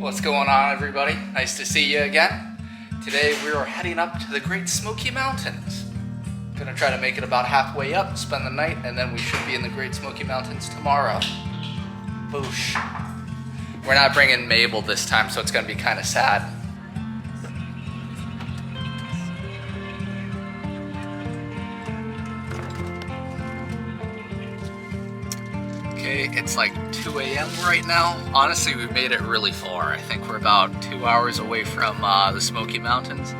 What's going on, everybody? Nice to see you again. Today we are heading up to the Great Smoky Mountains. Gonna try to make it about halfway up, spend the night, and then we should be in the Great Smoky Mountains tomorrow. Boosh. We're not bringing Mabel this time, so it's gonna be kind of sad. Okay, it's like 2 a.m. right now. Honestly, we've made it really far. I think we're about 2 hours away from the Smoky Mountains.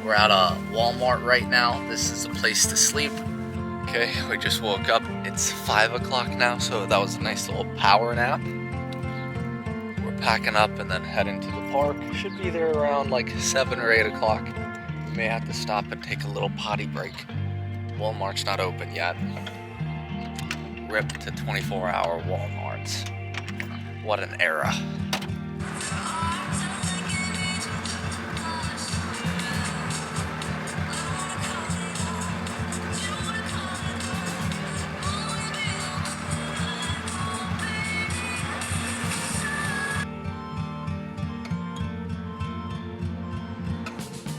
We're at a Walmart right now. This is a place to sleep. Okay, we just woke up. It's 5 o'clock now, so that was a nice little power nap. We're packing up and then heading to the park. Should be there around like 7 or 8 o'clock. We may have to stop and take a little potty break. Walmart's not open yet. Rip to 24-hour Walmarts. What an era.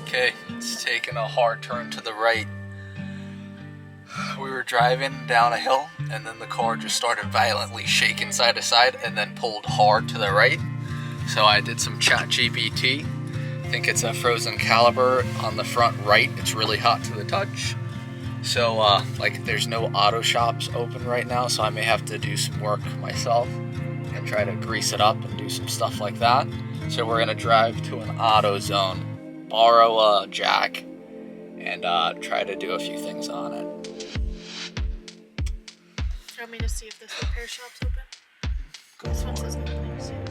Okay, it's taking a hard turn to the right. We were driving down a hill and then the car just started violently shaking side to side and then pulled hard to the right. So I did some ChatGPT. I think it's a frozen caliber on the front right. It's really hot to the touch. So like there's no auto shops open right now, so I may have to do some work myself and try to grease it up and do some stuff like that. So we're gonna drive to an auto zone, borrow a jack, and try to do a few things on it. Do you want me to see if this repair shop's open? This one says opening soon.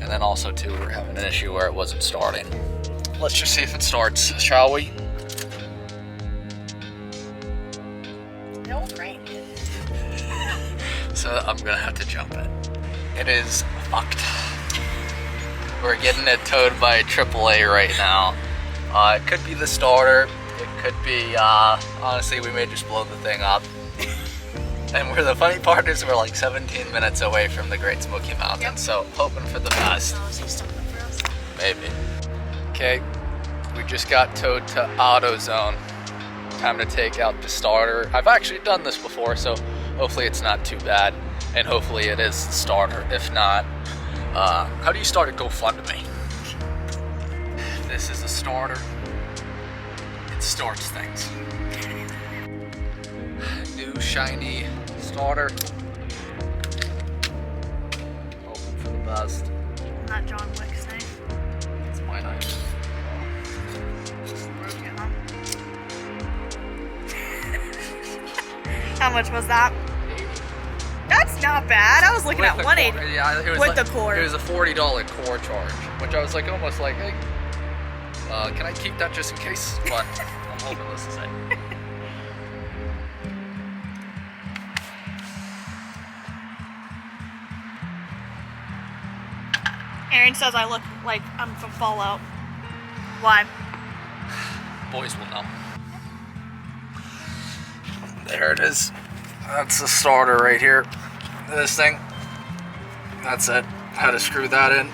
And then also too, we're having an issue where it wasn't starting. Let's just see if it starts, shall we? No rain. So I'm gonna have to jump in. It is fucked. We're getting it towed by AAA right now. It could be the starter. It could be, honestly, we may just blow the thing up. And the funny part is we're like 17 minutes away from the Great Smoky Mountains, yep. So hoping for the best. So is he stopping for us? Maybe. Okay, we just got towed to AutoZone. Time to take out the starter. I've actually done this before, so hopefully it's not too bad. And hopefully it is the starter. If not, how do you start a GoFundMe? This is a starter. It starts things. New shiny starter. Hoping for the best. Not John Wick's knife. It's my knife. Broken, huh? How much was that? 80. That's not bad. I was looking With at the 180. core, yeah, it was with like, the core. It was a $40 core charge, which I was like almost like, hey, can I keep that just in case? But I'm hoping this is it. Aaron says I look like I'm from Fallout. Why? Boys will know. There it is. That's the starter right here. This thing. That's it. How to screw that in.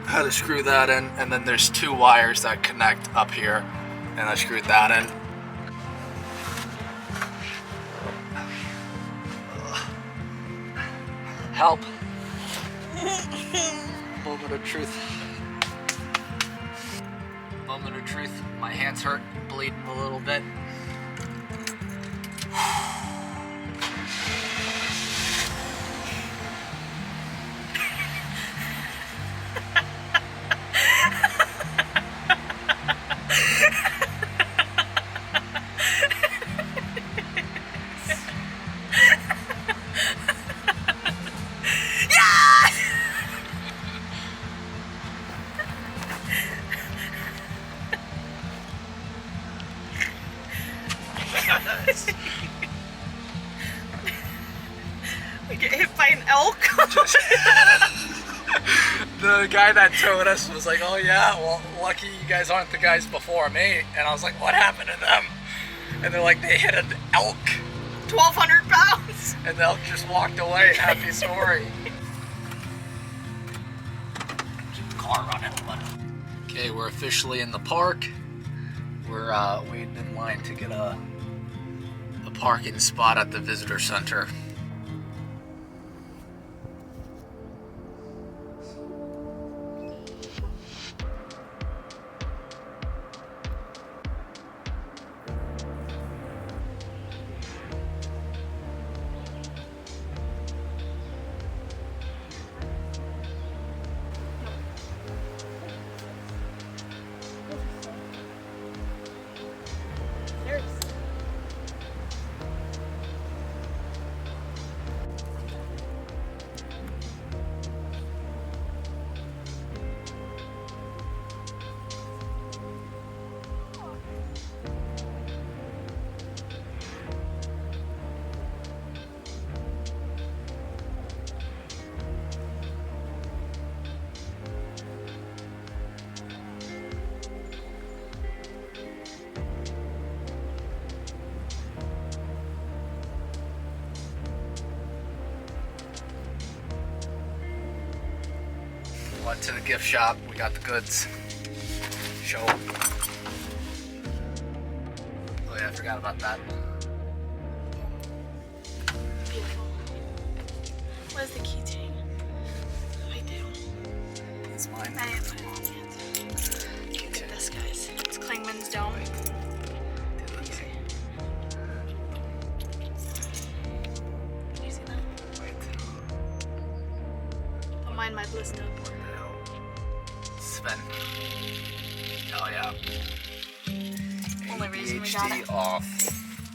How to screw that in. And then there's 2 wires that connect up here. And I screwed that in. Help. Moment of truth. Moment of truth. My hands hurt, bleeding a little bit. We get hit by an elk. The guy that towed us was like, oh yeah, well, lucky you guys aren't the guys before me. And I was like, what happened to them? And they're like, they hit an elk. 1,200 pounds. And the elk just walked away. Happy story. car running. But okay, we're officially in the park. We're waiting in line to get a parking spot at the visitor center. Went to the gift shop, we got the goods. Show 'em. Oh yeah, I forgot about that. Beautiful. Where's the keychain? Right there. It's mine. I didn't put it on yet. Look at this, guys. It's Klingman's dome. Can you see that? Wait. Don't mind my blister. Sven. Oh yeah. Only reason we got ADHD it. off.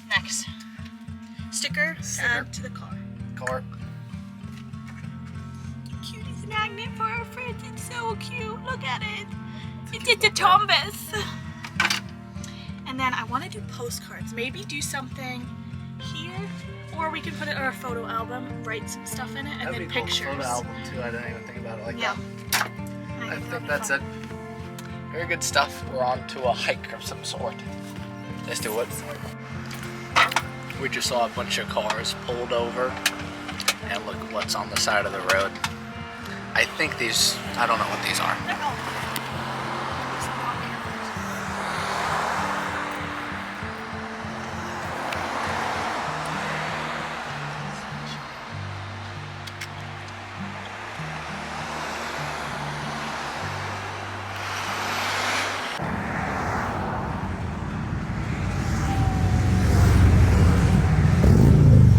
Next. Sticker to add to the car. Car. Cutie's magnet for our friends. It's so cute. Look at it. It's a Tombus. And then I want to do postcards. Maybe do something here, or we can put it in our photo album, write some stuff in it, and That'd then be cool. pictures. Photo album too. I didn't even think about it like Yeah. that. I think that's it. Very good stuff. We're on to a hike of some sort. Let's do it. We just saw a bunch of cars pulled over, and look what's on the side of the road. I think these, I don't know what these are. They're all-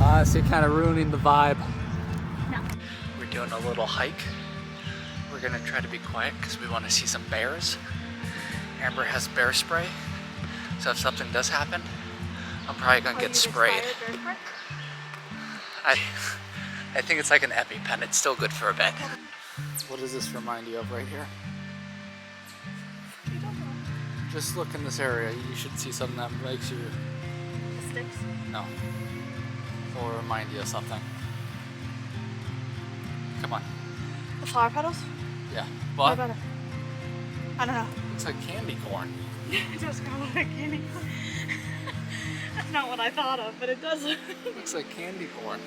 Honestly, kind of ruining the vibe. No. We're doing a little hike. We're gonna try to be quiet because we want to see some bears. Amber has bear spray, so if something does happen, I'm probably gonna get sprayed. I think it's like an EpiPen. It's still good for a bit. What does this remind you of right here? Just look in this area. You should see something that makes you... The sticks. No. Or remind you of something. Come on. The flower petals? Yeah. What What? about it? I don't know. Looks like candy corn. It does kind of look like candy corn. That's not what I thought of, but it does look. Looks like candy corn.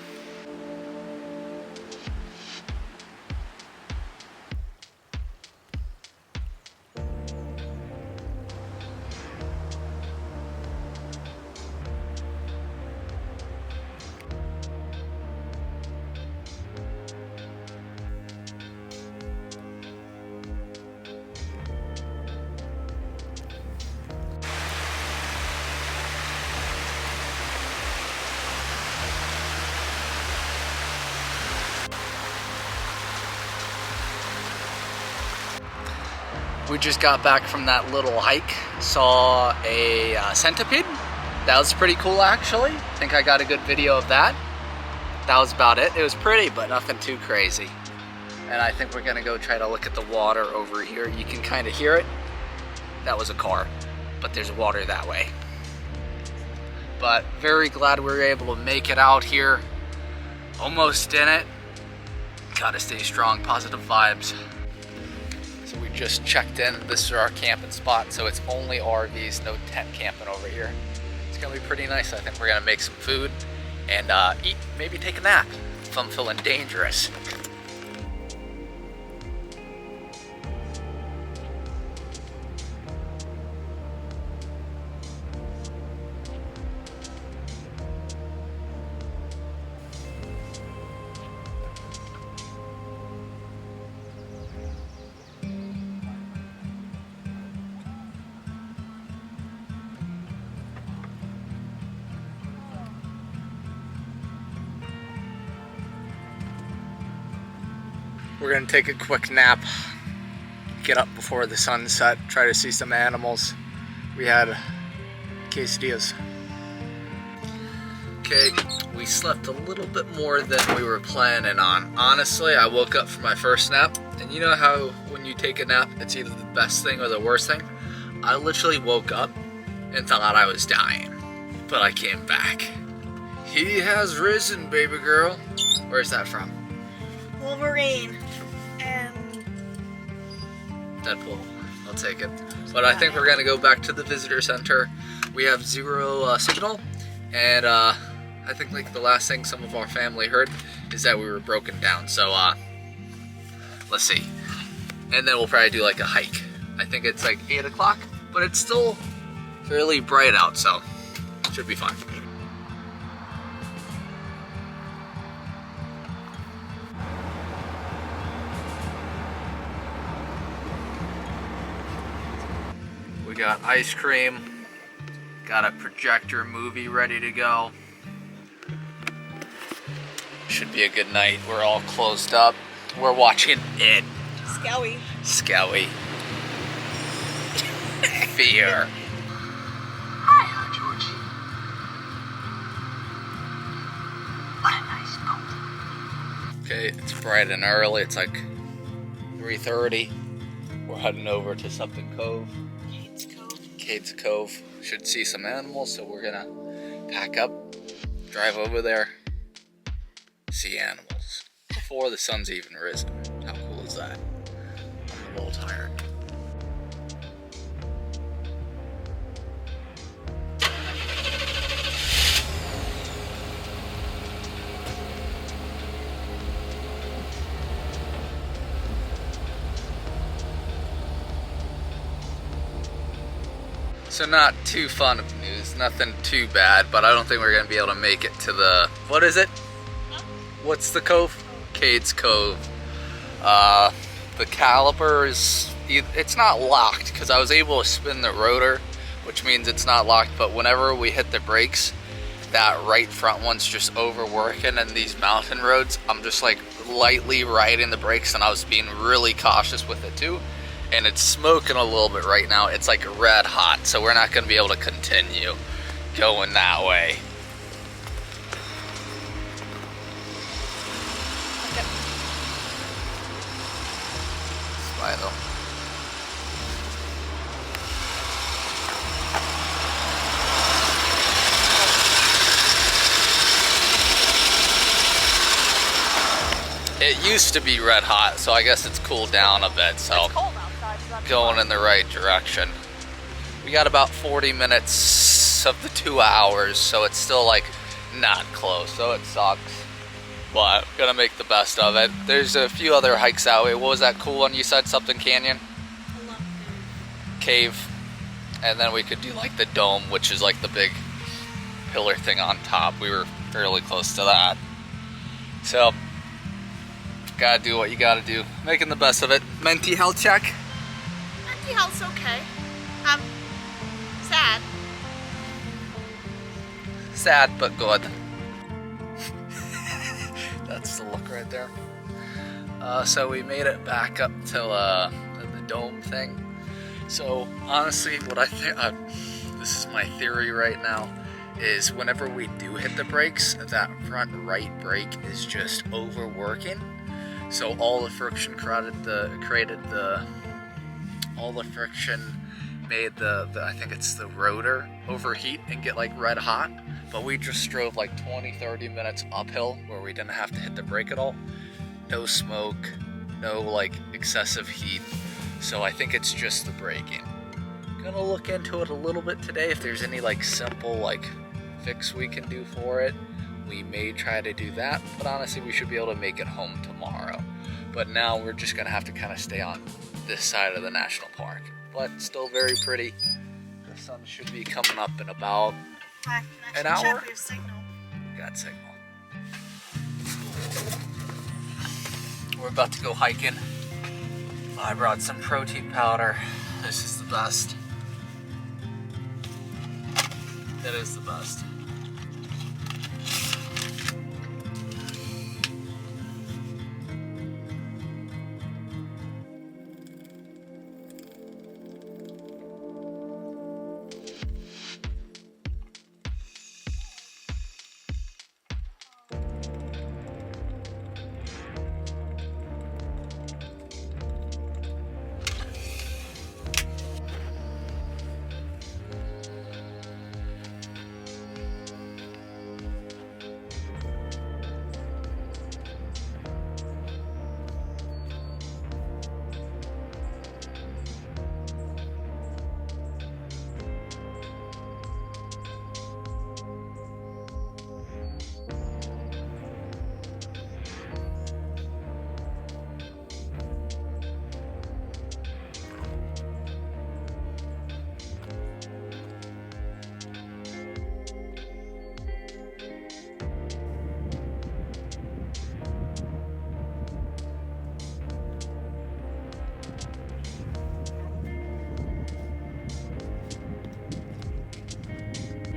We just got back from that little hike, saw a centipede. That was pretty cool actually. I think I got a good video of that. That was about it. It was pretty, but nothing too crazy. And I think we're gonna go try to look at the water over here. You can kind of hear it. That was a car, but there's water that way. But very glad we were able to make it out here. Almost in it. Gotta stay strong, positive vibes. So we just checked in. This is our camping spot, so it's only RVs, no tent camping over here. It's gonna be pretty nice. I think we're gonna make some food and eat, maybe take a nap if I'm feeling dangerous. We're gonna take a quick nap, get up before the sunset, try to see some animals. We had quesadillas. Okay, we slept a little bit more than we were planning on. Honestly, I woke up from my first nap, and you know how when you take a nap, it's either the best thing or the worst thing? I literally woke up and thought I was dying, but I came back. He has risen, baby girl. Where's that from? Wolverine and Deadpool. I'll take it. But I think we're gonna go back to the visitor center. We have zero signal, and I think like the last thing some of our family heard is that we were broken down. So let's see. And then we'll probably do like a hike. I think it's like 8 o'clock, but it's still fairly bright out, so it should be fun. We got ice cream, got a projector movie ready to go. Should be a good night. We're all closed up. We're watching it. Scowy. Scowy. Fear. Hiya, Georgie. What a nice boat. Okay, it's bright and early. It's like 3:30. We're heading over to something cove. Cades Cove. Should see some animals, so we're gonna pack up, drive over there, see animals before the sun's even risen. How cool is that? I'm a little tired. So not too fun of news, nothing too bad, but I don't think we're gonna be able to make it to the, what is it? What's the cove? Cades Cove. The caliper is, it's not locked because I was able to spin the rotor, which means it's not locked, but whenever we hit the brakes, that right front one's just overworking, and these mountain roads, I'm just like lightly riding the brakes, and I was being really cautious with it too. And it's smoking a little bit right now. It's like red hot, so we're not gonna be able to continue going that way. Spider. It used to be red hot, so I guess it's cooled down a bit, so It's cold outside, so that's going fine. in the right direction. We got about 40 minutes of the 2 hours, so it's still like not close, so it sucks. But gonna make the best of it. There's a few other hikes that way. What was that cool one you said? Something canyon? I love Cave. And then we could do like the dome, which is like the big pillar thing on top. We were fairly close to that. So gotta do what you gotta do. Making the best of it. Menti health check. Mental health's okay. Sad. Sad but good. That's the look right there. So we made it back up to the dome thing. So honestly, what I think, this is my theory right now, is whenever we do hit the brakes, that front right brake is just overworking. So all the friction all the friction made the I think it's the rotor overheat and get like red hot. But we just drove like 20-30 minutes uphill where we didn't have to hit the brake at all. No smoke, no like excessive heat. So I think it's just the braking. Gonna look into it a little bit today if there's any like simple like fix we can do for it. We may try to do that, but honestly we should be able to make it home tomorrow. But now we're just gonna have to kind of stay on this side of the national park. But still very pretty. The sun should be coming up in about an hour. Check your signal. Got signal. We're about to go hiking. I brought some protein powder. This is the best. It is the best.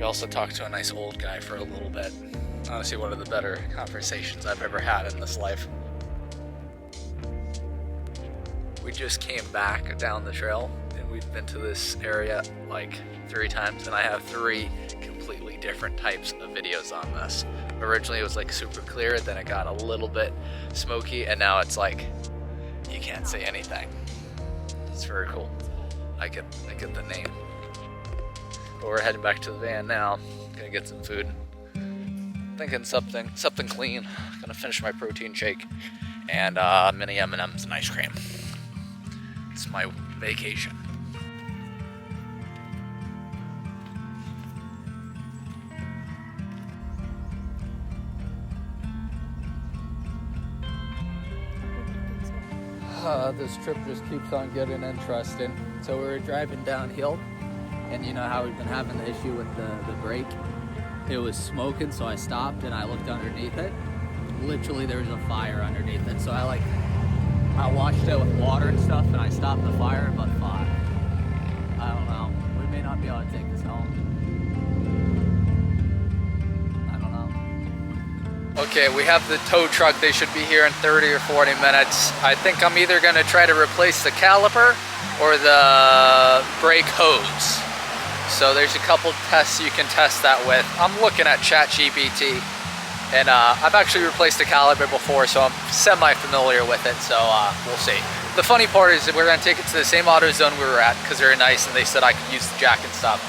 We also talked to a nice old guy for a little bit. Honestly, one of the better conversations I've ever had in this life. We just came back down the trail and we've been to this area like 3 times, and I have 3 completely different types of videos on this. Originally it was like super clear, then it got a little bit smoky, and now it's like you can't say anything. It's very cool. I get the name. But we're heading back to the van now. Gonna get some food. Thinking something clean. Gonna finish my protein shake and mini M&Ms and ice cream. It's my vacation. This trip just keeps on getting interesting. So we were driving downhill, and you know how we've been having the issue with the brake? It was smoking, so I stopped and I looked underneath it. Literally there was a fire underneath it. So I washed it with water and stuff, and I stopped the fire, but fuck, I don't know. We may not be able to take this home. I don't know. Okay, we have the tow truck. They should be here in 30 or 40 minutes. I think I'm either gonna try to replace the caliper or the brake hose. So there's a couple tests you can test that with. I'm looking at ChatGPT, and I've actually replaced the caliper before, so I'm semi-familiar with it, so we'll see. The funny part is that we're gonna take it to the same AutoZone we were at, because they're nice and they said I could use the jack and stuff.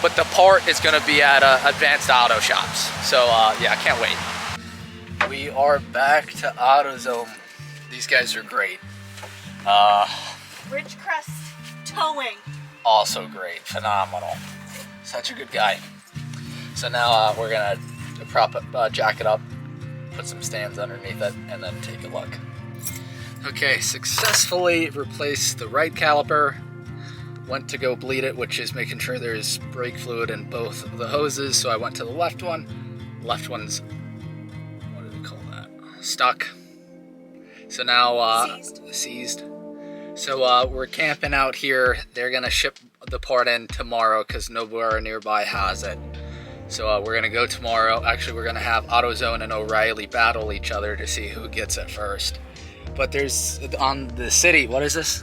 But the part is gonna be at Advanced Auto Shops. So yeah, I can't wait. We are back to AutoZone. These guys are great. Ridgecrest Towing. Also great, phenomenal. Such a good guy. So now we're gonna jack it up, put some stands underneath it, and then take a look. Okay, successfully replaced the right caliper. Went to go bleed it, which is making sure there's brake fluid in both of the hoses. So I went to the left one. Left one's, what do they call that? Stuck. So now seized. So we're camping out here. They're gonna ship the part in tomorrow because nowhere nearby has it. So we're gonna go tomorrow. Actually, we're gonna have AutoZone and O'Reilly battle each other to see who gets it first. But there's, on the city, what is this?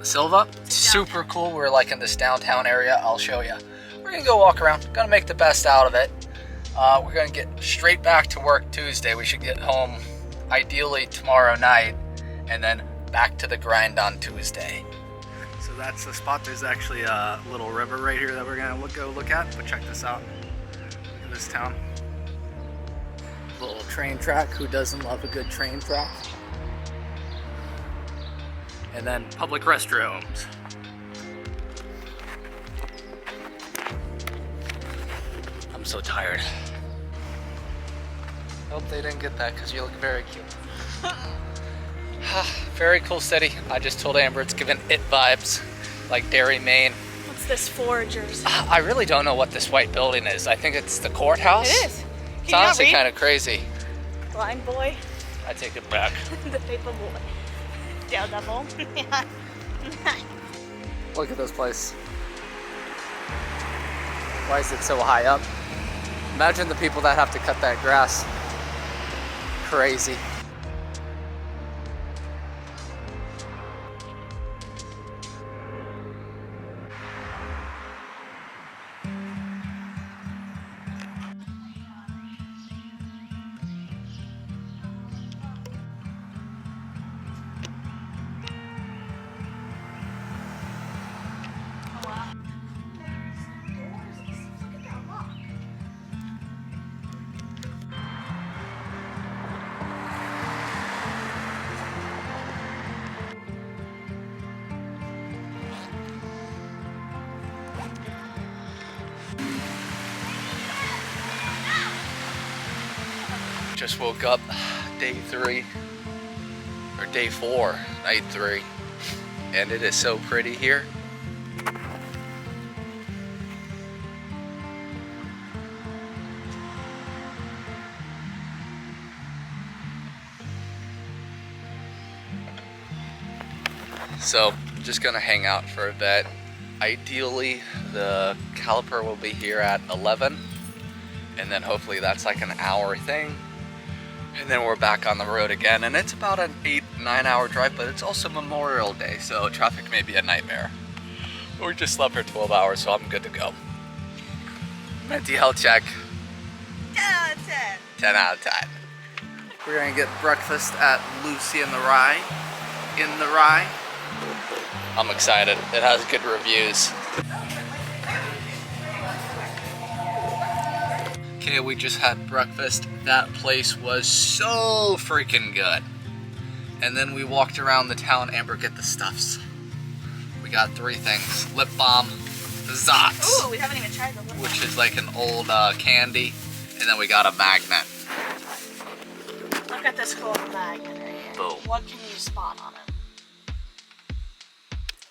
Silva? Super cool. We're like in this downtown area. I'll show you. We're gonna go walk around. Gonna make the best out of it. We're gonna get straight back to work Tuesday. We should get home ideally tomorrow night, and then back to the grind on Tuesday. So that's the spot. There's actually a little river right here that we're gonna go look at. But check this out. Look at this town. Little train track. Who doesn't love a good train track? And then public restrooms. I'm so tired. Hope they didn't get that because you look very cute. Very cool city. I just told Amber it's giving it vibes, like Derry, Maine. What's this, Foragers? I really don't know what this white building is. I think it's the courthouse. It is. It's honestly kind of crazy. Blind boy. I take it back. The paper boy. Daredevil. Look at this place. Why is it so high up? Imagine the people that have to cut that grass. Crazy. Just woke up, day 3, or day 4, night 3, and it is so pretty here. So, I'm just gonna hang out for a bit. Ideally, the caliper will be here at 11, and then hopefully that's like an hour thing, and then we're back on the road again. And it's about an 8-9 hour drive, but it's also Memorial Day, so traffic may be a nightmare. We just slept for 12 hours, so I'm good to go. Mental health check. 10 out of 10. 10 out of 10. We're gonna get breakfast at Lucy in the Rye. In the Rye. I'm excited. It has good reviews. Okay, we just had breakfast. That place was so freaking good. And then we walked around the town. Amber, get the stuffs. We got 3 things. Lip balm, the Zots. Ooh, we haven't even tried the lip balm. Which is like an old candy. And then we got a magnet. Look at this cool magnet right here. Boom. What can you spot on it?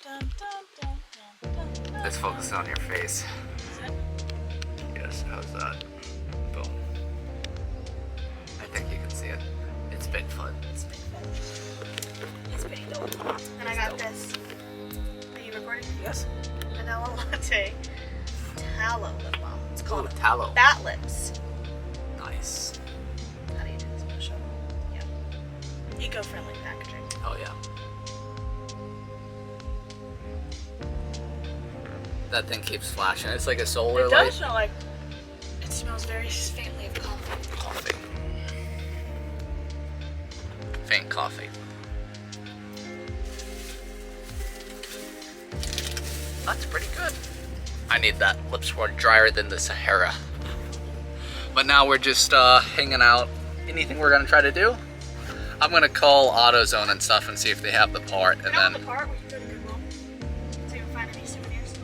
Dun, dun, dun, dun, dun, dun. Let's focus on your face. Is it? Yes, how's that? Boom. I think you can see it. It's Bigfoot. It's big. It's big dope. And I got this. Are you recording? Yes. Vanilla latte. Tallow lip balm. It's called tallow. Bat Lips. Nice. How do you do this? I'm gonna show you. Yeah. Eco-friendly packaging. Oh yeah. That thing keeps flashing. It's like a solar It light. does smell like. It smells very faintly of coffee. Coffee. Faint coffee. That's pretty good. I need that. Lips more drier than the Sahara. But now we're just hanging out. Anything we're gonna try to do? I'm gonna call AutoZone and stuff and see if they have the part, and then. The part we can go to Goodwill. See if we can find any souvenirs.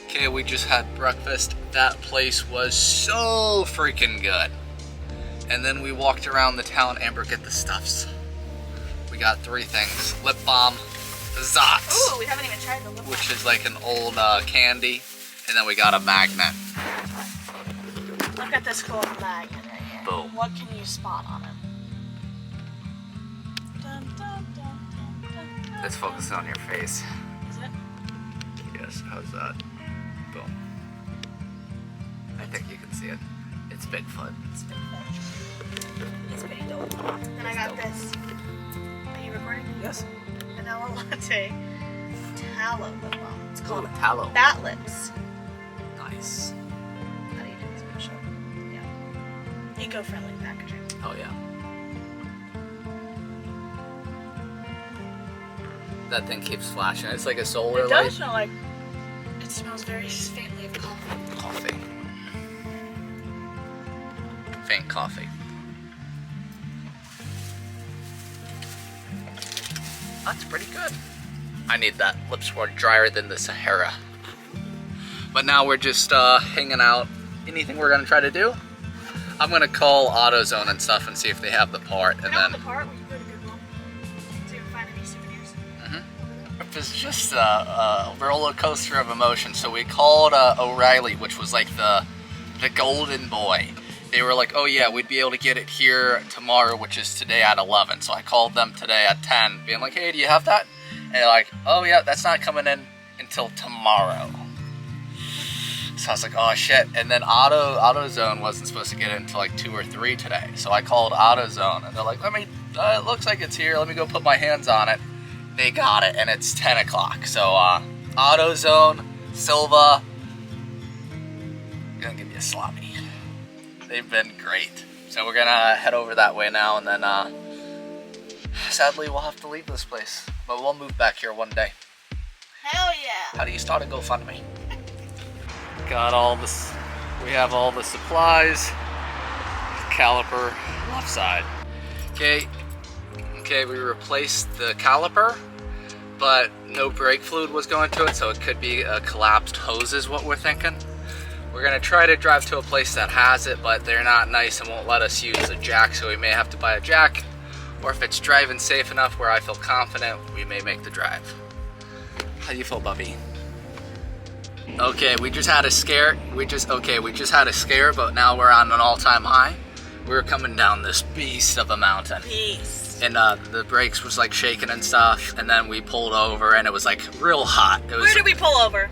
Okay, we just had breakfast. That place was so freaking good. And then we walked around the town. Amber, get the stuffs. We got 3 things. Lip balm, the Zots. Ooh, we haven't even tried the lip balm. Which is like an old candy. And then we got a magnet. Look at this cool magnet right here. Boom. What can you spot on it? Dun, dun, dun, dun, dun, dun. Let's focus on your face. Is it? Yes, how's that? Boom. I think you can see it. It's Bigfoot. It's big. It's big dope. And I got this. Are you recording? Yes. Vanilla latte. Tallow lip balm. It's called tallow. Bat Lips. Nice. How do you do this? I'm gonna show you. Yeah. Eco-friendly packaging. Oh yeah. That thing keeps flashing. It's like a solar It light. does smell like. It smells very faintly of coffee. Coffee. Faint coffee. That's pretty good. I need that. Lips more drier than the Sahara. But now we're just hanging out. Anything we're gonna try to do? I'm gonna call AutoZone and stuff and see if they have the part, and then. The part we can go to Goodwill. See if we can find any souvenirs. It was just a roller coaster of emotion. So we called O'Reilly, which was like the golden boy. They were like, oh yeah, we'd be able to get it here tomorrow, which is today at 11. So I called them today at 10, being like, hey, do you have that? And they're like, oh yeah, that's not coming in until tomorrow. So I was like, oh shit. And then AutoZone wasn't supposed to get it until like 2 or 3 today. So I called AutoZone and they're like, it looks like it's here. Let me go put my hands on it. They got it and it's 10 o'clock. So AutoZone, Silva, gonna give you a sloppy. They've been great. So we're gonna head over that way now, and then sadly we'll have to leave this place. But we'll move back here one day. Hell yeah! How do you start a GoFundMe? Got all this. We have all the supplies. Caliper left side. Okay, we replaced the caliper, but no brake fluid was going to it, so it could be a collapsed hose is what we're thinking. We're gonna try to drive to a place that has it, but they're not nice and won't let us use a jack, so we may have to buy a jack. Or if it's driving safe enough where I feel confident, we may make the drive. How do you feel, Bubby? Okay, we just had a scare. We just had a scare, but now we're on an all-time high. We were coming down this beast of a mountain. Peace. And the brakes was like shaking and stuff, and then we pulled over and it was like real hot. It was, Where did we pull over?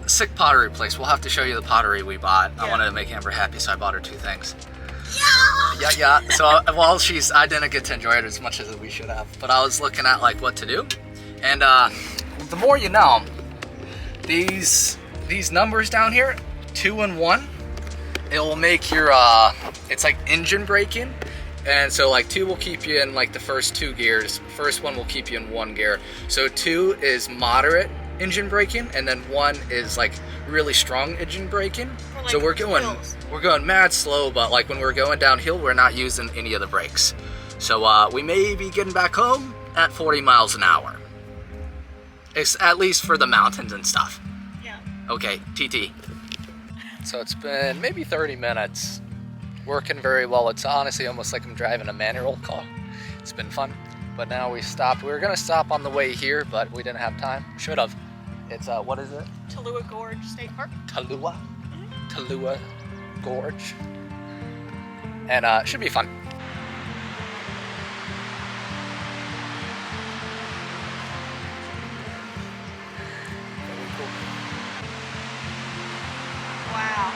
sick pottery place. We'll have to show you the pottery we bought. I Yeah. wanted to make Amber happy, so I bought her 2 things. Yeah. Yeah. So I didn't get to enjoy it as much as we should have, but I was looking at like what to do, and the more you know, these numbers down here, 2 and 1, it will make your it's like engine braking. And so like 2 will keep you in like the first 2 gears. First one will keep you in 1 gear. So 2 is moderate engine braking, and then 1 is like really strong engine braking. Or, like, so we're going mad slow, but like when we're going downhill, we're not using any of the brakes. So we may be getting back home at 40 miles an hour. It's at least for the mountains and stuff. Yeah. Okay, TT. So it's been maybe 30 minutes. Working very well. It's honestly almost like I'm driving a manual car. It's been fun. But now we stopped. We were gonna stop on the way here, but we didn't have time. Should have. It's what is it? Tallulah Gorge State Park. Tallulah? Tallulah Gorge. And should be fun. Wow.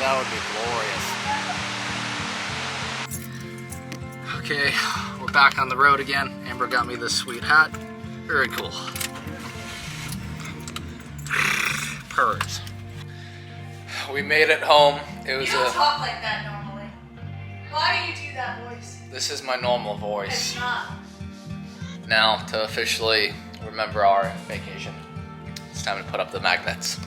That would be glorious. Okay, we're back on the road again. Amber got me this sweet hat. Very cool. Purrs. We made it home. It was You don't talk like that normally. Why do you do that voice? This is my normal voice. It's not. Now, to officially remember our vacation, it's time to put up the magnets.